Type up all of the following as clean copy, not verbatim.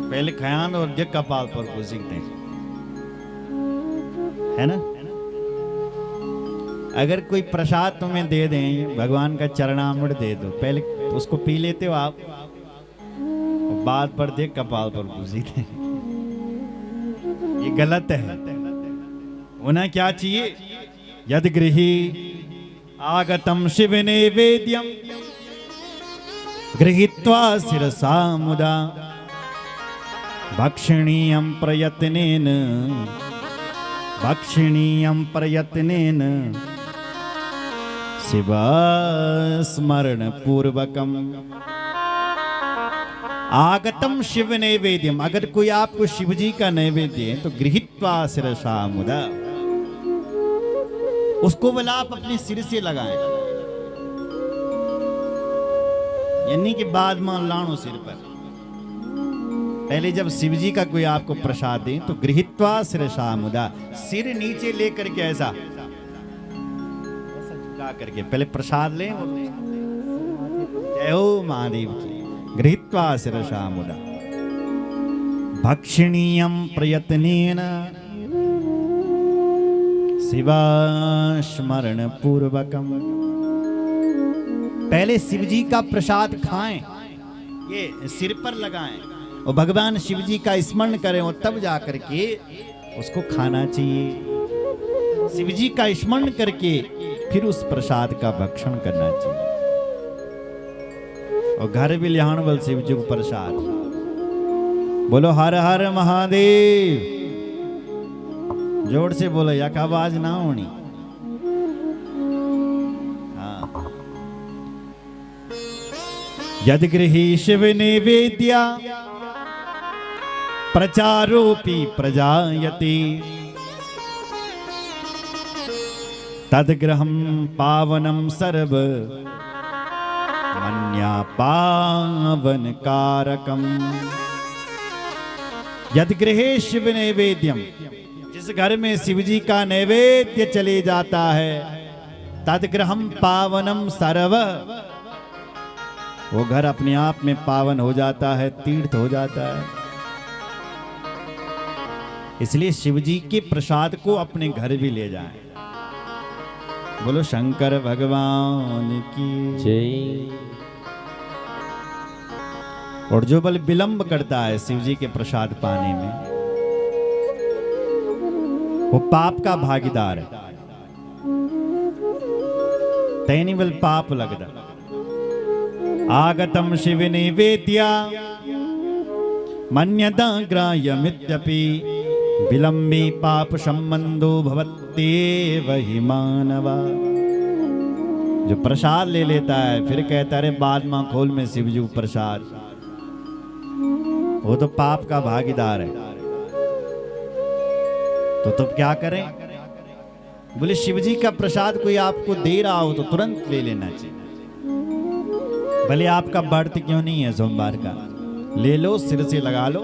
पहले खयान और जग कपाल पर को सीखते है ना। अगर कोई प्रसाद तुम्हें दे दें, भगवान का चरणामृत दे दो, पहले उसको पी लेते हो आप, बाद पर देख कपाल पर घुसीते। ये गलत है। उन्हें क्या चाहिए? यद गृही आगतम शिव नैवेद्यम गृहीत्वा शिरसा मुदा भक्षणीयं प्रयत्नेन शिव स्मरण पूर्वकम। आगतम शिव नैवेद्यम, अगर कोई आपको शिव जी का नैवेद्य है तो गृहीत्वा शिरसा मुदा, उसको बोला आप अपने सिर से लगाएं, यानी कि बाद में लाणो सिर पर। पहले जब शिव जी का कोई आपको प्रसाद दे तो गृहीत्वा शिरसा मुदा, सिर नीचे लेकर के ऐसा झुका करके पहले प्रसाद लें। जय हो महादेव की। गृहीत्वा शिरसा मुदा भक्षणीयं प्रयत्नेन शिव स्मरण पूर्वकम। पहले शिव जी का प्रसाद खाएं, ये सिर पर लगाएं और भगवान शिव जी का स्मरण करें और तब जाकर के उसको खाना चाहिए। शिव जी का स्मरण करके फिर उस प्रसाद का भक्षण करना चाहिए। और घर भी लिहान बल शिव जी को प्रसाद। बोलो हर हर महादेव, जोर से बोलो, या का आवाज ना होनी। हाँ। यद गृही शिव नैवेद्या प्रचारोपि प्रजायति तद्ग्रहं पावनं सर्व मन्या पावन कारकम। यद गृहे शिव नैवेद्यम, जिस घर में शिव जी का नैवेद्य चले जाता है, तद्ग्रहं पावनम सर्व, वो घर अपने आप में पावन हो जाता है, तीर्थ हो जाता है। इसलिए शिव जी के प्रसाद को अपने घर भी ले जाएं। बोलो शंकर भगवान की जय। और जो बल विलंब करता है शिव जी के प्रसाद पाने में, वो पाप का भागीदार है। तैनी बल पाप लगदा। आगतम शिव नैवेद्या मन्यता ग्राह्यमित्यपि विलंबी पाप संबंधो भवत्येव हि मानवा। जो प्रसाद ले लेता है फिर कहता है बाद मां खोल में शिव जी प्रसाद, वो तो पाप का भागीदार है। तो क्या करें? बोले शिव जी का प्रसाद कोई आपको दे रहा हो तो तुरंत ले लेना चाहिए। भले आपका व्रत क्यों नहीं है सोमवार का, ले लो, सिर से लगा लो,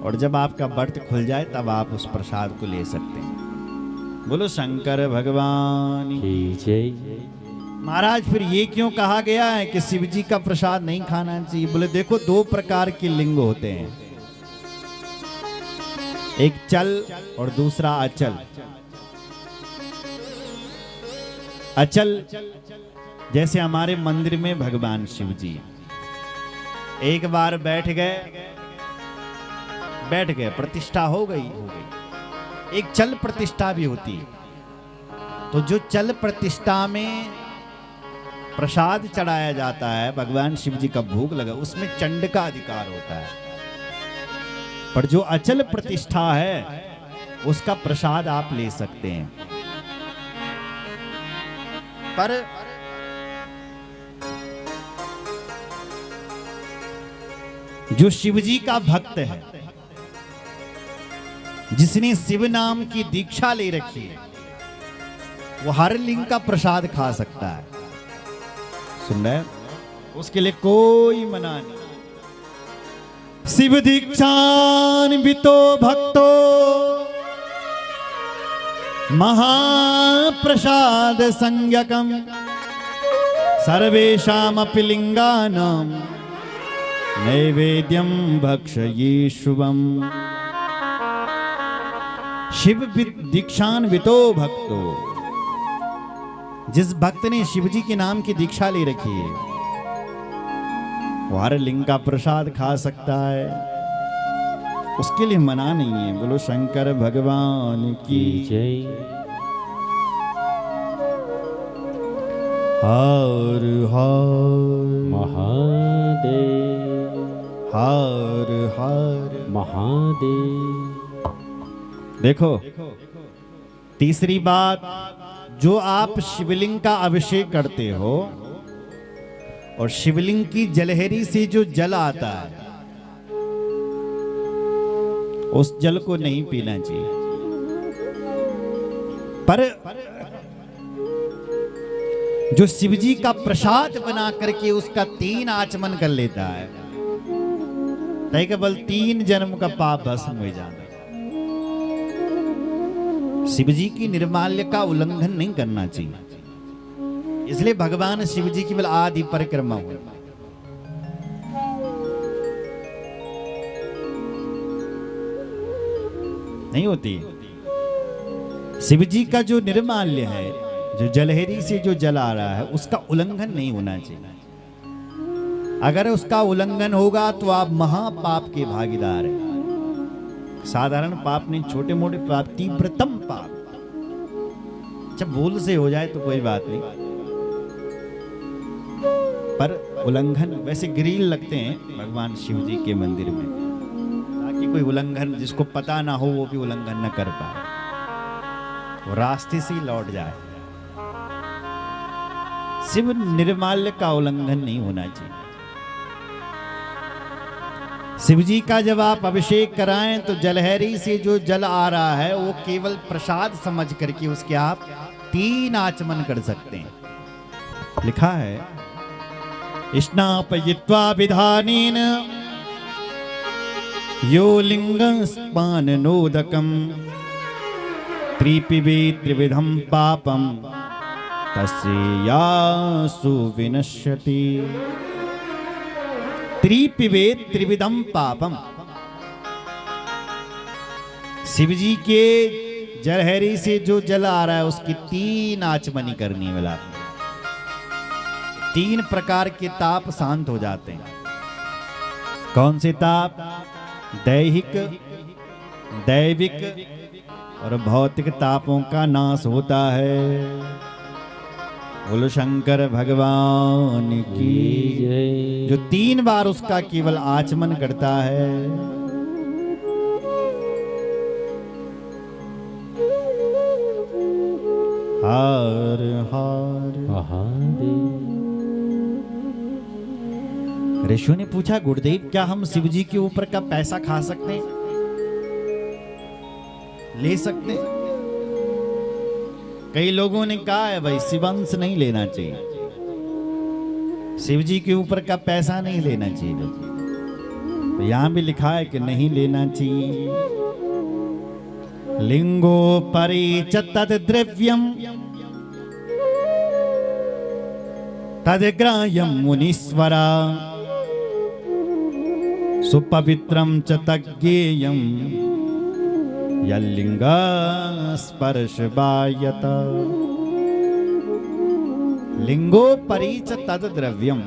और जब आपका व्रत खुल जाए तब आप उस प्रसाद को ले सकते हैं। बोलो शंकर भगवान की जय। महाराज फिर ये क्यों कहा गया है कि शिव जी का प्रसाद नहीं खाना चाहिए? बोले देखो, दो प्रकार के लिंग होते हैं, एक चल और दूसरा अचल। अचल जैसे हमारे मंदिर में भगवान शिव जी एक बार बैठ गए, प्रतिष्ठा हो गई। एक चल प्रतिष्ठा भी होती है। तो जो चल प्रतिष्ठा में प्रसाद चढ़ाया जाता है, भगवान शिव जी का भोग लगा, उसमें चंड का अधिकार होता है। पर जो अचल प्रतिष्ठा है उसका प्रसाद आप ले सकते हैं। पर जो शिव जी का भक्त है, जिसने शिव नाम की दीक्षा ले रखी है, वो हर लिंग का प्रसाद खा सकता है। सुन रहे? उसके लिए कोई मना नहीं। शिव दीक्षान्वितो भक्तो महाप्रसाद संज्ञकम सर्वेषामपि लिंगानां नैवेद्यम भक्षये शुभम। शिव दीक्षान्वितो भक्तो, जिस भक्त ने शिव जी के नाम की दीक्षा ले रखी है वो हर लिंग का प्रसाद खा सकता है, उसके लिए मना नहीं है। बोलो शंकर भगवान की जय। हर हर महादेव, हर हर महादेव। देखो तीसरी बात, जो आप शिवलिंग का अभिषेक करते हो और शिवलिंग की जलहरी से जो जल आता है उस जल को नहीं पीना चाहिए। पर जो शिवजी का प्रसाद बना करके उसका 3 आचमन कर लेता है, तय केवल 3 जन्म का पाप भस्म हो जाता है। शिवजी की निर्माल्य का उल्लंघन नहीं करना चाहिए, इसलिए भगवान शिवजी की आदि परिक्रमा हुई। नहीं होती। शिवजी का जो निर्माल्य है, जो जलहरी से जो जल आ रहा है, उसका उल्लंघन नहीं होना चाहिए। अगर उसका उल्लंघन होगा तो आप महापाप के भागीदार हैं। साधारण पाप नहीं, छोटे मोटे पाप, तीव्रतम पाप। जब भूल से हो जाए तो कोई बात नहीं, पर उल्लंघन, वैसे ग्रिल लगते हैं भगवान शिव जी के मंदिर में ताकि कोई उल्लंघन जिसको पता ना हो वो भी उल्लंघन न कर पाए, वो रास्ते से ही लौट जाए। शिव निर्माल्य का उल्लंघन नहीं होना चाहिए। शिव जी का जब आप अभिषेक कराएं तो जलहरी से जो जल आ रहा है वो केवल प्रसाद समझ करके उसके आप 3 आचमन कर सकते हैं। लिखा है स्नापयित्वा विधानेन यो लिंगं स्पाननोदकं त्रिपिबेत् त्रिविधं पापं तस्यासु विनश्यति। त्रिपिबेत् त्रिविधं पापम। शिव जी के जलहरी से जो जल आ रहा है उसकी 3 आचमनी करनी वाला, 3 प्रकार के ताप शांत हो जाते हैं। कौन से ताप? दैहिक, दैविक और भौतिक तापों का नाश होता है। बोलो शंकर भगवान की जय। जो 3 बार उसका केवल आचमन करता है, हर हर महादेव। ऋषियों ने पूछा, गुरुदेव क्या हम शिव जी के ऊपर का पैसा खा सकते हैं, ले सकते हैं? कई लोगों ने कहा है भाई शिवंश नहीं लेना चाहिए, शिव जी के ऊपर का पैसा नहीं लेना चाहिए। तो यहां भी लिखा है कि नहीं लेना चाहिए। लिंगो परि च तद द्रव्यम तद्ग्राह्यं मुनीश्वरा सुपवित्रं च तज्ञेयं यल्लिंगा स्पर्शवायत। लिंगो परीच तद द्रव्यम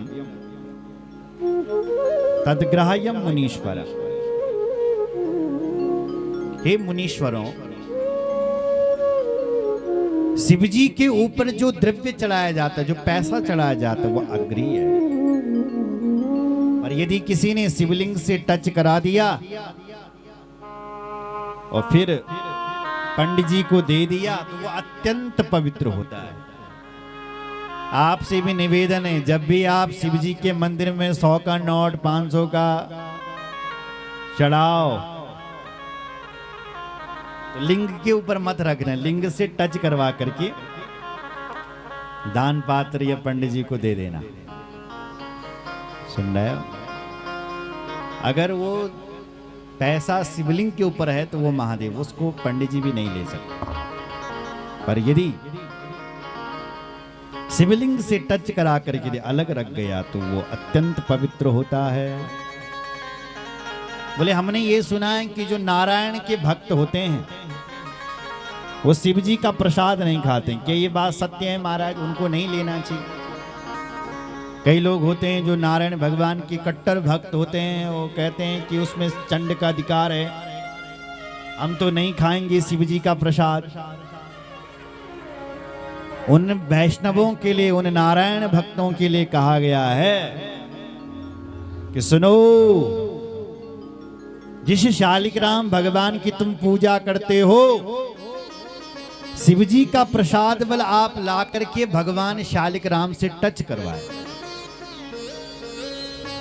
तद्ग्राह्यं मुनीश्वर। हे मुनीश्वरों, शिव जी के ऊपर जो द्रव्य चढ़ाया जाता है, जो पैसा चढ़ाया जाता है, वो अग्रीय है। और यदि किसी ने शिवलिंग से टच करा दिया और फिर पंडित जी को दे दिया तो वो अत्यंत पवित्र होता है। आपसे भी निवेदन है, जब भी आप शिव जी के मंदिर में 100 का नोट, 500 का चढ़ाओ तो लिंग के ऊपर मत रखना, लिंग से टच करवा करके दान पात्र या पंडित जी को दे देना। सुन रहे हो? अगर वो पैसा शिवलिंग के ऊपर है तो वो महादेव, उसको पंडित जी भी नहीं ले सकते। पर यदि शिवलिंग से टच करा करके अलग रख गया तो वो अत्यंत पवित्र होता है। बोले हमने ये सुना है कि जो नारायण के भक्त होते हैं वो शिव जी का प्रसाद नहीं खाते। क्या ये बात सत्य है महाराज? उनको नहीं लेना चाहिए। कई लोग होते हैं जो नारायण भगवान के कट्टर भक्त होते हैं, वो कहते हैं कि उसमें चंड का अधिकार है, हम तो नहीं खाएंगे शिव जी का प्रसाद। उन वैष्णवों के लिए, उन नारायण भक्तों के लिए कहा गया है कि सुनो, जिस शालिग्राम भगवान की तुम पूजा करते हो, शिव जी का प्रसाद बल आप ला करके भगवान शालिग्राम से टच करवाए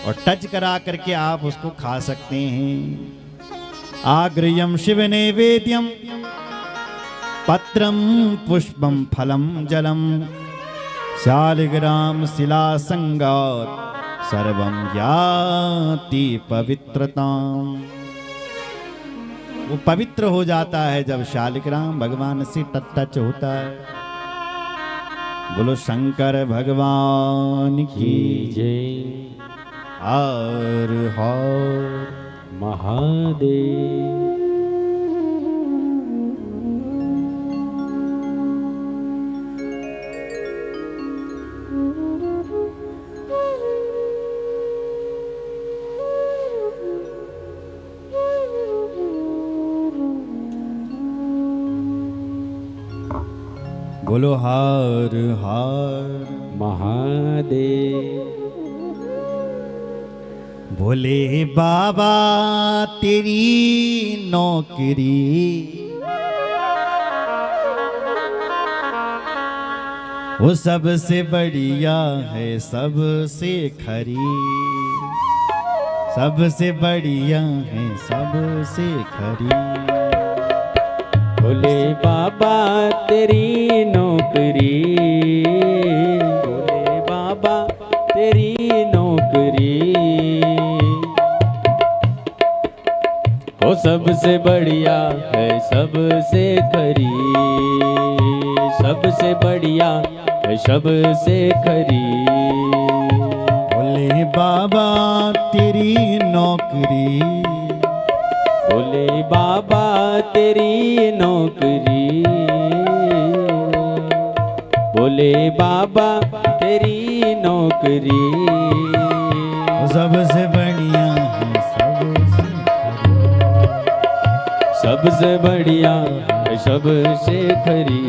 और टच करा करके आप उसको खा सकते हैं। आग्रयम शिव नैवेद्यम पत्रम पुष्पम फलम जलम शालिग्राम शिला संगात सर्वम याति पवित्रताम। वो पवित्र हो जाता है जब शालिग्राम भगवान से टच होता है। बोलो शंकर भगवान की जय। हर हर महादेव। बोलो हर हर महादेव। भोले बाबा तेरी नौकरी वो सबसे बढ़िया है, सबसे खरी, सबसे बढ़िया है, सबसे खरी। भोले बाबा तेरी नौकरी, भोले बाबा तेरी नौकरी, वो सबसे बढ़िया है, सबसे खरी, सबसे बढ़िया है, सबसे खरी। भोले बाबा तेरी नौकरी, भोले बाबा तेरी नौकरी, भोले बाबा तेरी नौकरी, सबसे बढ़िया है, सबसे बढ़िया है, सबसे खरी,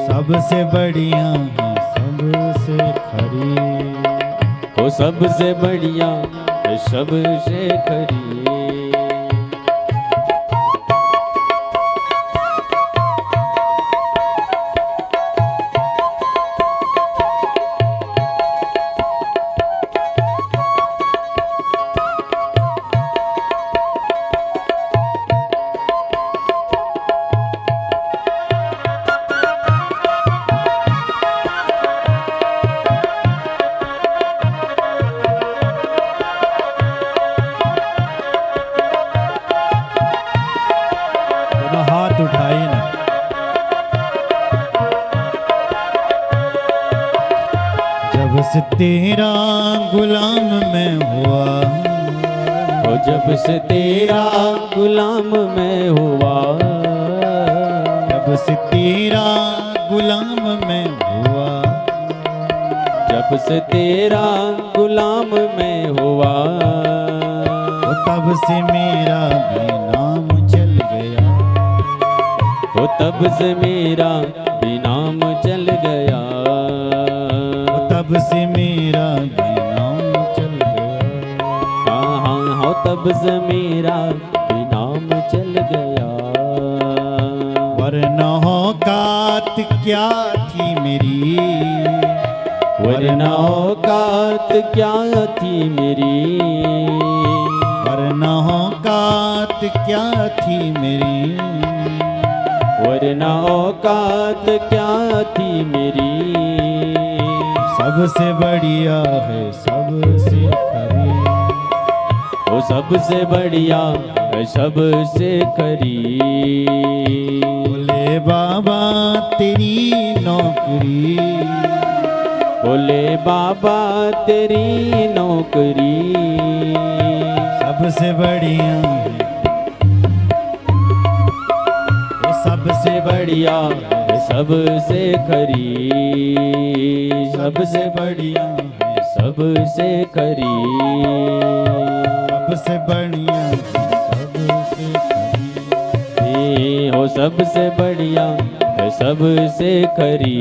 सबसे बढ़िया है, सबसे खरी। वो सबसे बढ़िया है, सबसे खरी। हाथ उठाइए ना। जब से तेरा गुलाम मैं हुआ, और जब से तेरा गुलाम मैं हुआ, जब से तेरा गुलाम मैं हुआ, जब से तेरा गुलाम मैं हुआ, तब से मेरा भी नाम चल गया, तब से मेरा भी नाम चल गया, तब से मेरा भी नाम चल गया। हाँ हाँ हाँ, तब से मेरा भी नाम चल गया। वरना औकात क्या थी मेरी, वरना औकात क्या थी मेरी, वरना औकात क्या थी मेरी, वरना औकात क्या थी मेरी। सबसे बढ़िया है, सबसे खरी, वो सबसे बढ़िया है, सबसे खरी। भोले बाबा तेरी नौकरी, भोले बाबा तेरी नौकरी, सबसे बढ़िया है, वो सबसे बढ़िया है, सबसे खरी, सबसे बढ़िया है, सबसे खरी, सबसे बढ़िया है, सबसे खरी। हो सबसे बढ़िया है, सबसे खरी,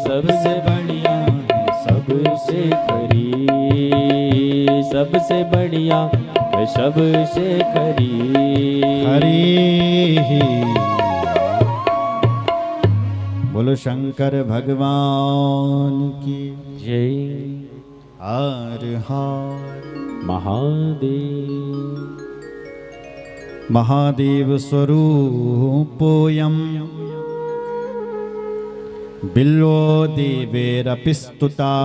सबसे बढ़िया है, सबसे खरी, सबसे बढ़िया है, सबसे खरी। हरि बोलो शंकर भगवान की जय हर हर महादेव। महादेव स्वरूपोऽयं बिल्लो देवैरपि स्तुता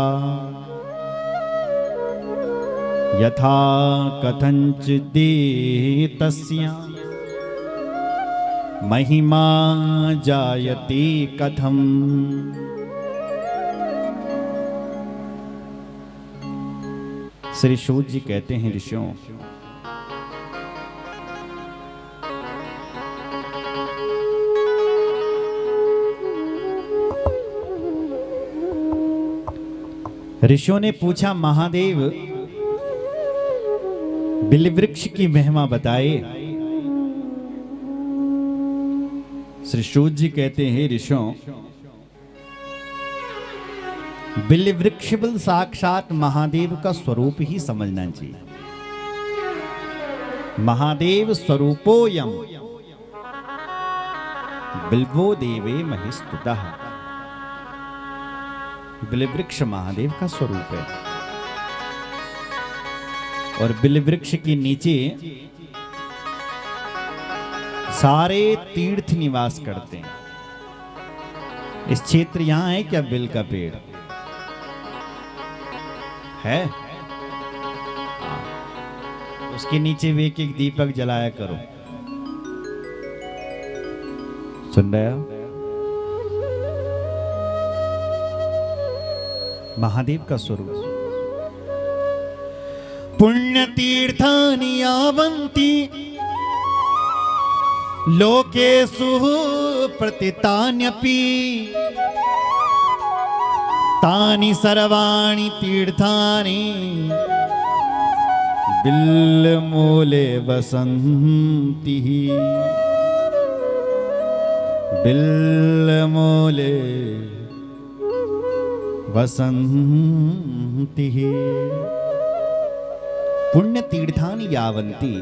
यथा कथञ्चिदेतस्य महिमा जायते कथम। श्री सूत जी कहते हैं ऋषियों, ऋषियों ने पूछा महादेव बिल्व वृक्ष की महिमा बताए। श्री सूत जी कहते हैं ऋषियों, बिल्व वृक्ष बल साक्षात महादेव का स्वरूप ही समझना चाहिए। महादेव स्वरूपोऽयं बिल्वो देवे महिस्तुतः। बिल्व वृक्ष महादेव का स्वरूप है और बिल्व वृक्ष के नीचे सारे तीर्थ निवास करते हैं। इस क्षेत्र यहां है क्या बिल का पेड़ है? उसके नीचे वे एक एक दीपक जलाया करो। सुन रहे हो? महादेव का स्वरूप। पुण्य तीर्थानि यावन्ति लोकेषु प्रतितान्यपि तानि सर्वाणि तीर्थानि बिल्वमूले वसन्ति। बिल्वमूले वसन्ति। पुण्य तीर्थानि यावन्ति,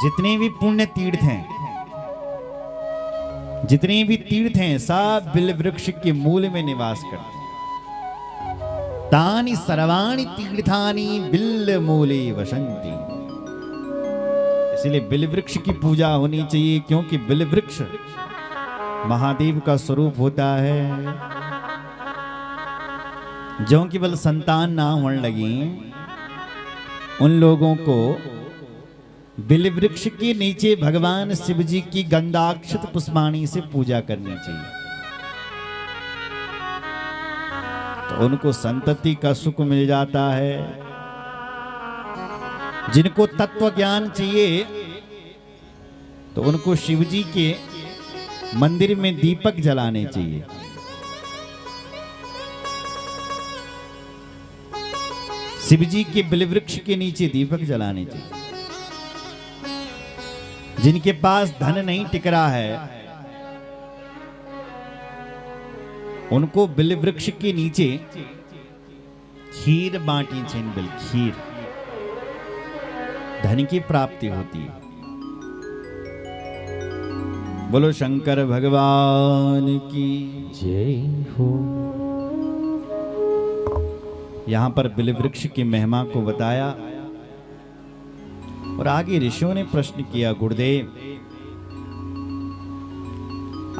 जितने भी पुण्य तीर्थ हैं, जितने भी तीर्थ हैं, सब बिल्व वृक्ष के मूल में निवास करते हैं। तानि सर्वाणि तीर्थानि बिल्वमूले वसन्ति। इसलिए बिल्व वृक्ष की पूजा होनी चाहिए, क्योंकि बिल्व वृक्ष महादेव का स्वरूप होता है। जो केवल संतान ना होने लगी, उन लोगों को बिल्व वृक्ष के नीचे भगवान शिव जी की गंधाक्षत पुष्पाणी से पूजा करनी चाहिए, तो उनको संतति का सुख मिल जाता है। जिनको तत्व ज्ञान चाहिए, तो उनको शिव जी के मंदिर में दीपक जलाने चाहिए। शिव जी के बिल्व वृक्ष के नीचे दीपक जलाने चाहिए। जिनके पास धन नहीं टिक रहा है, उनको बिल्व वृक्ष के नीचे खीर बांटी चाहिए। बिल खीर धन की प्राप्ति होती है। बोलो शंकर भगवान की जय हो। यहां पर बिल्व वृक्ष की महिमा को बताया और आगे ऋषियों ने प्रश्न किया, गुरुदेव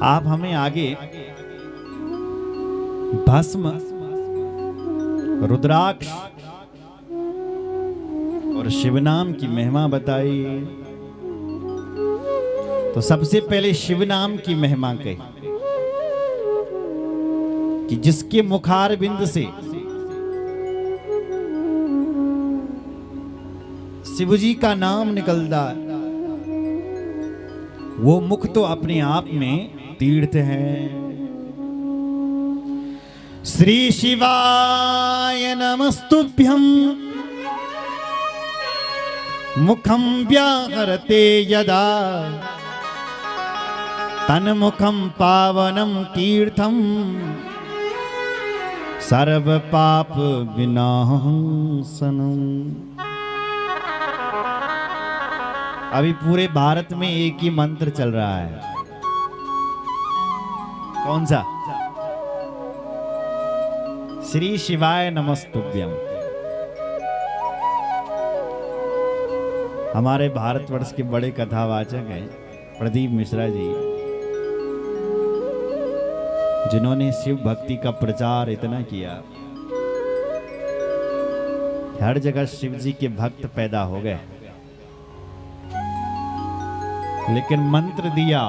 आप हमें आगे भस्म, रुद्राक्ष और शिवनाम की महिमा बताई। तो सबसे पहले शिवनाम की महिमा कही कि जिसके मुखार बिंद से शिव जी का नाम निकलता, वो मुख तो अपने आप में तीर्थ है। श्री शिवाय नमस्तुभ्यं मुखं व्याहरते यदा तन्मुखं पावनं तीर्थं सर्व पाप विनाशनम। अभी पूरे भारत में एक ही मंत्र चल रहा है, कौन सा? श्री शिवाय नमस्तुभ्यम। हमारे भारतवर्ष के बड़े कथावाचक हैं प्रदीप मिश्रा जी, जिन्होंने शिव भक्ति का प्रचार इतना किया, हर जगह शिव जी के भक्त पैदा हो गए। लेकिन मंत्र दिया